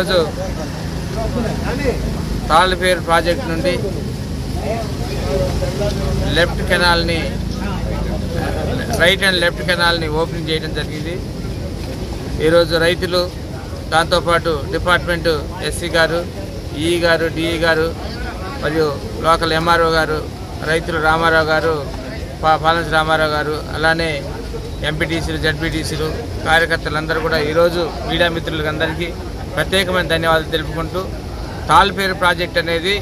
ఈరోజు తాళ్ళపేరు ప్రాజెక్ట్ నుండి లెఫ్ట్ కెనాల్ని రైట్ అండ్ లెఫ్ట్ కెనాల్ని ఓపెనింగ్ చేయడం జరిగింది. ఈరోజు రైతులు దాంతోపాటు డిపార్ట్మెంటు ఎస్సీ గారు, ఈఈ గారు, డిఈ గారు మరియు లోకల్ ఎంఆర్ఓ గారు, రైతులు రామారావు గారు, పాలన్స్ రామారావు గారు, అలానే ఎంపీటీసీలు, జడ్పీటీసీలు, కార్యకర్తలందరూ కూడా ఈరోజు మీడియా మిత్రులందరికీ ప్రత్యేకమైన ధన్యవాదాలు తెలుపుకుంటూ, తాళ్ళపేరు ప్రాజెక్ట్ అనేది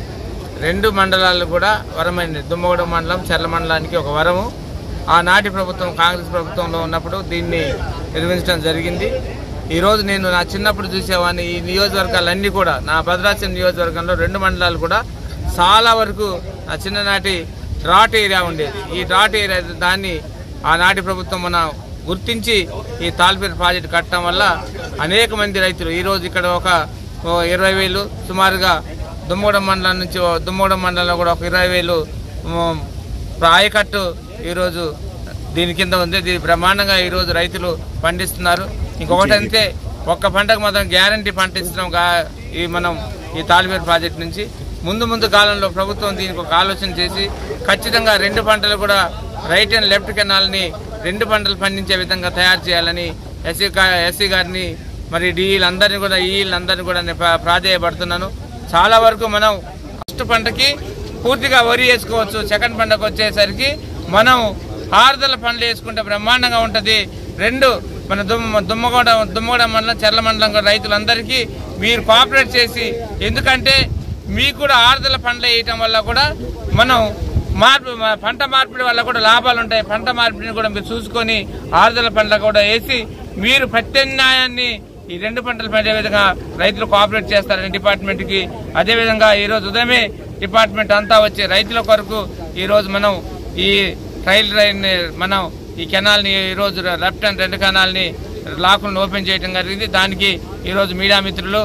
2 మండలాలు కూడా వరమైంది. దుమ్మగూడెం మండలం, చర్ల మండలానికి ఒక వరము. ఆనాటి ప్రభుత్వం కాంగ్రెస్ ప్రభుత్వంలో ఉన్నప్పుడు దీన్ని నిర్మించడం జరిగింది. ఈరోజు నేను నా చిన్నప్పుడు చూసేవాడిని. ఈ నియోజకవర్గాలన్నీ కూడా, నా భద్రాచలం నియోజకవర్గంలో 2 మండలాలు కూడా చాలా వరకు నా చిన్ననాటి డ్రాట్ ఏరియా ఉండేది. ఈ డ్రాట్ ఏరియా దాన్ని ఆనాటి ప్రభుత్వం మన గుర్తించి ఈ తాళ్ళపేరు ప్రాజెక్టు కట్టడం వల్ల అనేక మంది రైతులు ఈరోజు ఇక్కడ ఒక 20,000 సుమారుగా దుమ్మగూడెం మండలం నుంచి, దుమ్మగూడెం మండలంలో కూడా ఒక 20,000 ఆయకట్టు ఈరోజు దీని కింద ఉంది. దీని బ్రహ్మాండంగా ఈరోజు రైతులు పండిస్తున్నారు. ఇంకొకటి అంటే ఒక్క పంటకు మాత్రం గ్యారంటీ పంట ఇస్తున్నాం మనం ఈ తాళ్ళపేరు ప్రాజెక్టు నుంచి. ముందు కాలంలో ప్రభుత్వం దీనికి ఒక ఆలోచన చేసి ఖచ్చితంగా 2 పంటలు కూడా రైట్ అండ్ లెఫ్ట్ కెనాల్ని 2 పంటలు పండించే విధంగా తయారు చేయాలని ఎస్సీ గారిని మరి ఈఈలందరినీ కూడా నేను ప్రాధేయపడుతున్నాను. చాలా వరకు మనం ఫస్ట్ పంటకి పూర్తిగా వరి వేసుకోవచ్చు. సెకండ్ పంటకు వచ్చేసరికి మనం ఆరుదల పంటలు వేసుకుంటే బ్రహ్మాండంగా ఉంటుంది. 2 మన దుమ్మగూడెం మండలం, చర్ల మండలం కూడా రైతులందరికీ మీరు కోఆపరేట్ చేసి, ఎందుకంటే మీకు కూడా ఆరుదల పంటలు వేయటం వల్ల కూడా మనం పంట మార్పిడి వల్ల కూడా లాభాలు ఉంటాయి. పంట మార్పిడిని కూడా మీరు చూసుకొని ఆరుదల పంటలు కూడా వేసి మీరు ప్రత్యామ్నాయాన్ని ఈ 2 పంటలు పండే విధంగా రైతులు కోఆపరేట్ చేస్తారని డిపార్ట్మెంట్కి, అదేవిధంగా ఈరోజు ఉదయమే డిపార్ట్మెంట్ అంతా వచ్చి రైతుల కొరకు ఈరోజు మనం ఈ ట్రయల్ రైన్ మనం ఈ కెనాల్ని ఈరోజు లెఫ్ట్ అండ్ 2 కెనాల్ని లాకులను ఓపెన్ చేయడం జరిగింది. దానికి ఈరోజు మీడియా మిత్రులు